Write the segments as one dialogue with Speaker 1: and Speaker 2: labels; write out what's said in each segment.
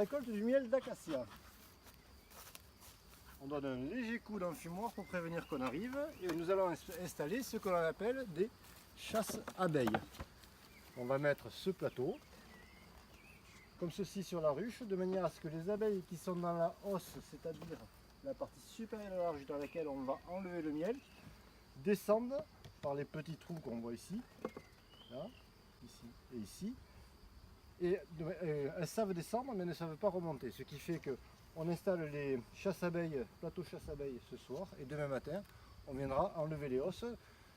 Speaker 1: récolte du miel d'acacia. On donne un léger coup d'enfumoir pour prévenir qu'on arrive et nous allons installer ce que l'on appelle des chasses-abeilles. On va mettre ce plateau comme ceci sur la ruche de manière à ce que les abeilles qui sont dans la hausse, c'est-à-dire la partie supérieure de la ruche dans laquelle on va enlever le miel, descendent par les petits trous qu'on voit ici, là, ici et ici. Et elles savent descendre mais ne savent pas remonter, ce qui fait que on installe les chasse-abeilles, plateau chasse-abeilles ce soir et demain matin on viendra enlever les hausses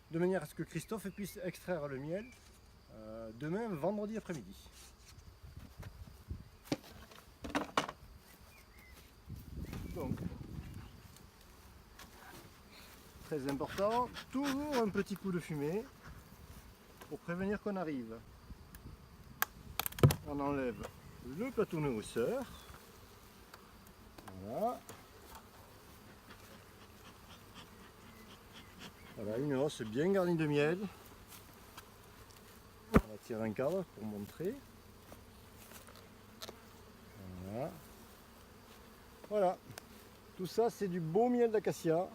Speaker 1: de manière à ce que Christophe puisse extraire le miel demain vendredi après-midi. Donc, très important, toujours un petit coup de fumée pour prévenir qu'on arrive. On enlève le plateau nourrisseur. Voilà. Voilà une hausse bien garnie de miel. On va tirer un cadre pour montrer. Voilà. Voilà. Tout ça c'est du beau miel d'acacia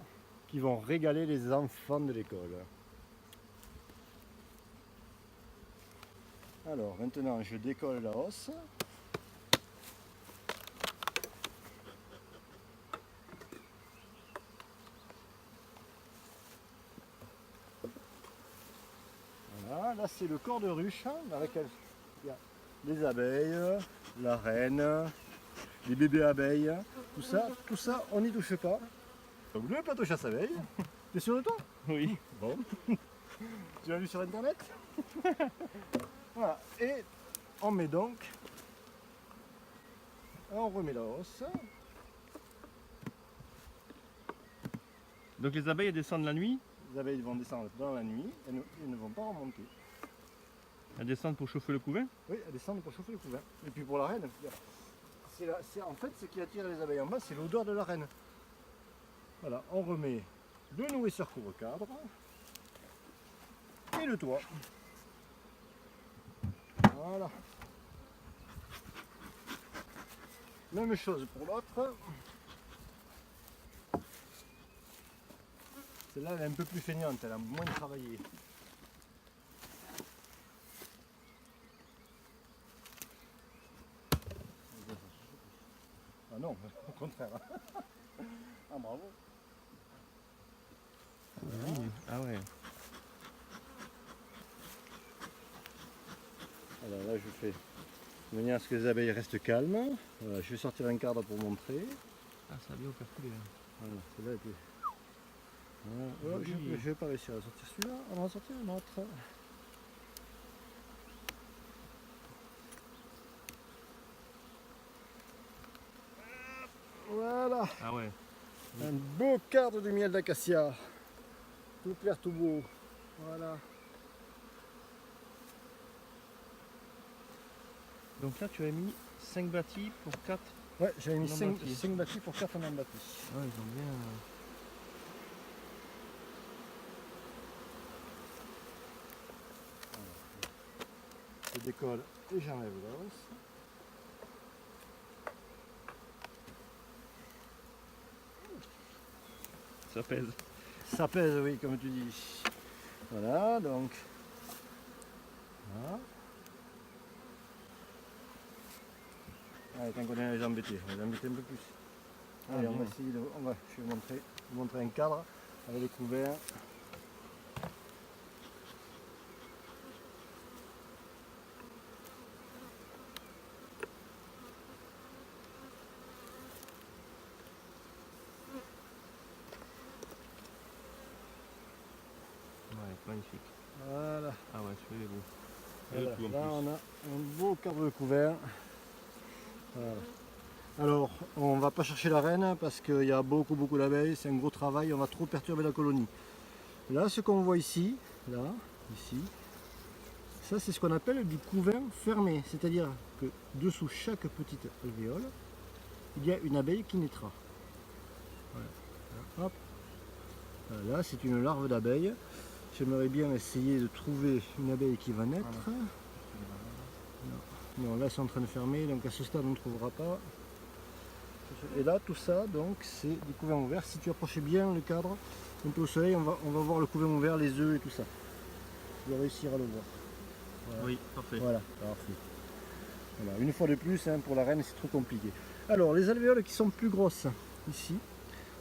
Speaker 1: qui vont régaler les enfants de l'école. Alors maintenant je décolle la hausse. Voilà, là c'est le corps de ruche dans lequel il y a les abeilles, la reine, les bébés abeilles, tout ça on n'y touche pas. Donc le plateau chasse-abeilles, t'es sûr de toi?
Speaker 2: Oui.
Speaker 1: Bon. Tu l'as vu sur internet? Voilà, et on met donc, on remet la hausse.
Speaker 2: Donc les abeilles elles descendent la nuit,
Speaker 1: Les abeilles vont descendre dans la nuit, elles ne vont pas remonter.
Speaker 2: elles descendent pour chauffer le couvain.
Speaker 1: Oui, elles descendent pour chauffer le couvain. Et puis pour la reine, en fait ce qui attire les abeilles en bas, c'est l'odeur de la reine. Voilà, on remet le nourrisseur couvre-cadre et le toit. Voilà. Même chose pour l'autre. Celle-là elle est un peu plus feignante, elle a moins travaillé. Ah non, au contraire. Ah bravo.
Speaker 2: Ah ouais.
Speaker 1: Alors là je fais de manière à ce que les abeilles restent calmes. Voilà, je vais sortir un cadre pour montrer.
Speaker 2: Ah ça a bien perculé.
Speaker 1: Voilà, celle-là était... Voilà. Oh, je ne vais pas réussir à sortir celui-là, on va en sortir un autre. Voilà,
Speaker 2: Ah ouais.
Speaker 1: un beau cadre de miel d'acacia. Tout clair, tout beau. Voilà.
Speaker 2: Donc là tu as mis 5 bâtis pour 4.
Speaker 1: Ouais, j'avais mis
Speaker 2: Non
Speaker 1: 5
Speaker 2: bâtis.
Speaker 1: bâtis pour 4 non bâtis.
Speaker 2: Ouais, ils ont bien.
Speaker 1: Je décolle et j'enlève l'os.
Speaker 2: Ça pèse.
Speaker 1: Ça pèse, oui, comme tu dis. Voilà, donc. Voilà. Allez, tant qu'on est les embêter, on va les embêter un peu plus. Allez, on va essayer de. Je vais vous montrer un cadre avec les couverts.
Speaker 2: Ouais, magnifique.
Speaker 1: Voilà.
Speaker 2: Ah ouais, celui-là est beau.
Speaker 1: Voilà.
Speaker 2: Et le tout en
Speaker 1: Là,
Speaker 2: plus.
Speaker 1: on a un beau cadre de couvert. Voilà. Alors, on va pas chercher la reine parce qu'il y a beaucoup d'abeilles, c'est un gros travail, on va trop perturber la colonie. Là, ce qu'on voit ici, ici, ça c'est ce qu'on appelle du couvain fermé, c'est-à-dire que dessous chaque petite alvéole, il y a une abeille qui naîtra. Voilà. Hop. Voilà, là, c'est une larve d'abeille. J'aimerais bien essayer de trouver une abeille qui va naître. Non. Non, là c'est en train de fermer, donc à ce stade on ne trouvera pas. Et là tout ça donc c'est des couvains ouverts. Si tu approches bien le cadre, un peu au soleil, on va voir le couvain ouvert, les œufs et tout ça. Tu vas réussir à le voir. Voilà.
Speaker 2: Oui, parfait.
Speaker 1: Voilà, parfait. Voilà. Une fois de plus, hein, pour la reine c'est trop compliqué. Alors les alvéoles qui sont plus grosses, ici,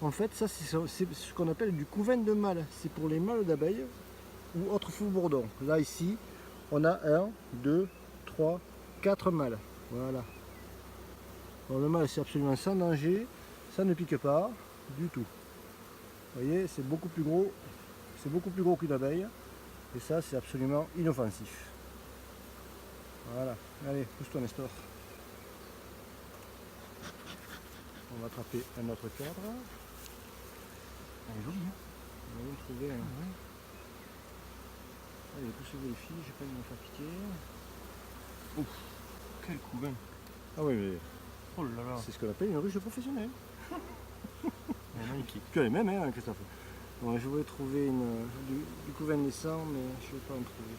Speaker 1: en fait ça c'est ce qu'on appelle du couvain de mâle. C'est pour les mâles d'abeilles ou autres fous bourdons. Là ici, on a 1, 2, 3, 4 mâles. Voilà. Alors, le mâle c'est absolument sans danger, ça ne pique pas du tout. Vous voyez, c'est beaucoup plus gros qu'une abeille. Et ça c'est absolument inoffensif. Voilà, allez, pousse-toi Nestor. On va attraper un autre cadre.
Speaker 2: Elle est jolie, hein.
Speaker 1: On va en trouver un. Allez, poussez-vous les filles, j'ai pas envie de me faire pitié.
Speaker 2: Ouf, quel couvain.
Speaker 1: Ah oui, mais
Speaker 2: Oh là là.
Speaker 1: c'est ce qu'on appelle une ruche professionnelle.
Speaker 2: Elle est magnifique.
Speaker 1: Tu as les mêmes, hein, Christophe. Bon, je voulais trouver du couvain naissant, mais je ne vais pas en trouver.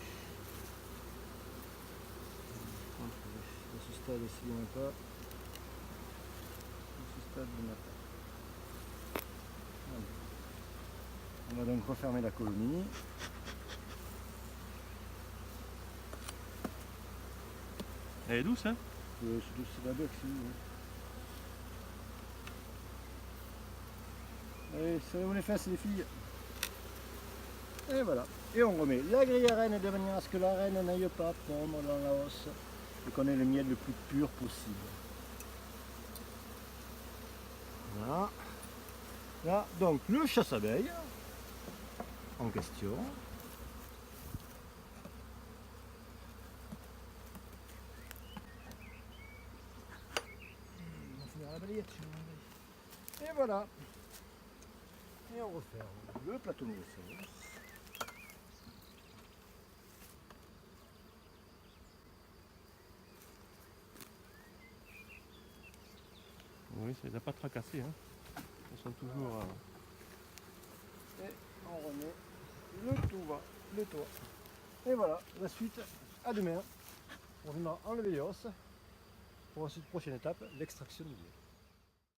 Speaker 1: À ce stade, il n'y en a pas. À ce stade, il n'y en a pas. Allez. On va donc refermer la colonie.
Speaker 2: Elle est douce, hein.
Speaker 1: C'est la bec, allez, serrez-vous les fesses les filles. Et voilà. Et on remet la grille à reine de manière à ce que la reine n'aille pas pondre dans la hausse et qu'on ait le miel le plus pur possible. Voilà. Là, donc le chasse-abeille en question. On va finir la balayette. Et voilà. Et on referme le plateau de sauce.
Speaker 2: Oui, ça les a pas tracassés, hein. Ils sont toujours...
Speaker 1: Et on remet le toit. Et voilà, la suite, à demain. On viendra enlever les os pour ensuite, prochaine étape, l'extraction du miel.